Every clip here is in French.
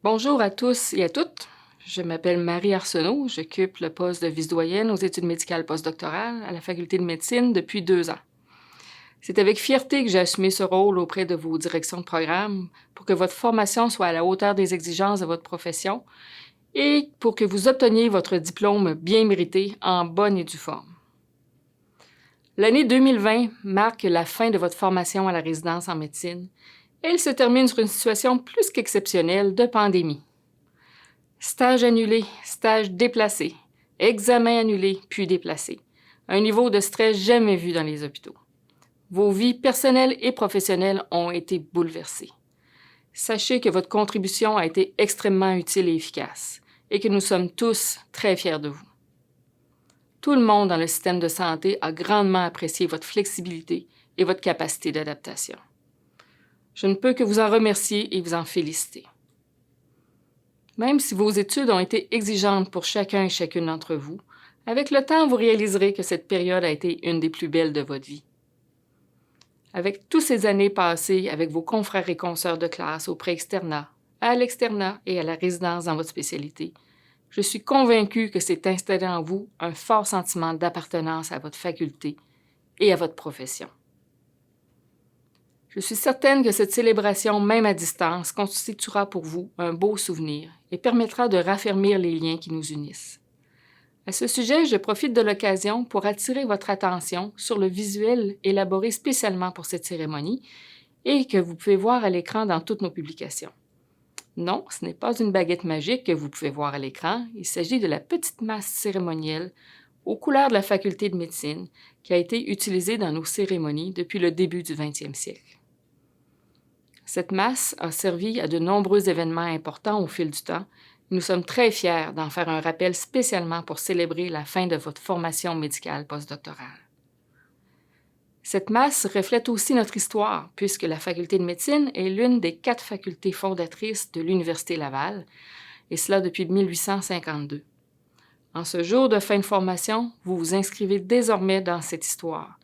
Bonjour à tous et à toutes. Je m'appelle Marie Arsenault. J'occupe le poste de vice-doyenne aux études médicales postdoctorales à la Faculté de médecine depuis 2 ans. C'est avec fierté que j'ai assumé ce rôle auprès de vos directions de programme pour que votre formation soit à la hauteur des exigences de votre profession et pour que vous obteniez votre diplôme bien mérité en bonne et due forme. L'année 2020 marque la fin de votre formation à la résidence en médecine. Elle se termine sur une situation plus qu'exceptionnelle de pandémie. Stage annulé, stage déplacé, examen annulé puis déplacé. Un niveau de stress jamais vu dans les hôpitaux. Vos vies personnelles et professionnelles ont été bouleversées. Sachez que votre contribution a été extrêmement utile et efficace et que nous sommes tous très fiers de vous. Tout le monde dans le système de santé a grandement apprécié votre flexibilité et votre capacité d'adaptation. Je ne peux que vous en remercier et vous en féliciter. Même si vos études ont été exigeantes pour chacun et chacune d'entre vous, avec le temps, vous réaliserez que cette période a été une des plus belles de votre vie. Avec toutes ces années passées avec vos confrères et consoeurs de classe au pré-externat, à l'externat et à la résidence dans votre spécialité, je suis convaincue que s'est installé en vous un fort sentiment d'appartenance à votre faculté et à votre profession. Je suis certaine que cette célébration, même à distance, constituera pour vous un beau souvenir et permettra de raffermir les liens qui nous unissent. À ce sujet, je profite de l'occasion pour attirer votre attention sur le visuel élaboré spécialement pour cette cérémonie et que vous pouvez voir à l'écran dans toutes nos publications. Non, ce n'est pas une baguette magique que vous pouvez voir à l'écran, il s'agit de la petite masse cérémonielle aux couleurs de la faculté de médecine qui a été utilisée dans nos cérémonies depuis le début du 20e siècle. Cette masse a servi à de nombreux événements importants au fil du temps. Nous sommes très fiers d'en faire un rappel spécialement pour célébrer la fin de votre formation médicale postdoctorale. Cette masse reflète aussi notre histoire, puisque la faculté de médecine est l'une des 4 facultés fondatrices de l'Université Laval, et cela depuis 1852. En ce jour de fin de formation, vous vous inscrivez désormais dans cette histoire,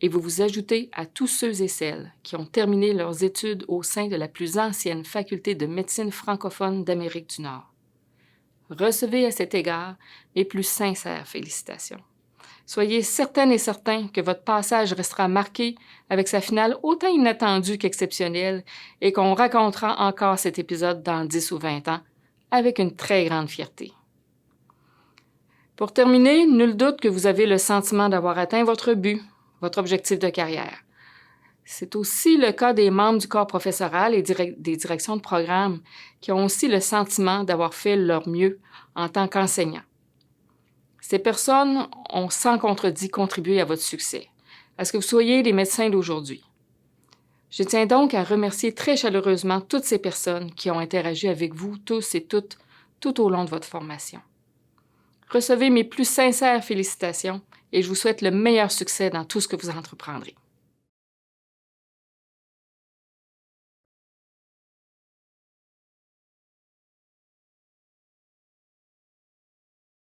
et vous vous ajoutez à tous ceux et celles qui ont terminé leurs études au sein de la plus ancienne faculté de médecine francophone d'Amérique du Nord. Recevez à cet égard mes plus sincères félicitations. Soyez certaines et certains que votre passage restera marqué avec sa finale autant inattendue qu'exceptionnelle et qu'on racontera encore cet épisode dans 10 ou 20 ans avec une très grande fierté. Pour terminer, nul doute que vous avez le sentiment d'avoir atteint votre but, votre objectif de carrière. C'est aussi le cas des membres du corps professoral et des directions de programme qui ont aussi le sentiment d'avoir fait leur mieux en tant qu'enseignants. Ces personnes ont sans contredit contribué à votre succès, à ce que vous soyez les médecins d'aujourd'hui. Je tiens donc à remercier très chaleureusement toutes ces personnes qui ont interagi avec vous tous et toutes tout au long de votre formation. Recevez mes plus sincères félicitations et je vous souhaite le meilleur succès dans tout ce que vous entreprendrez.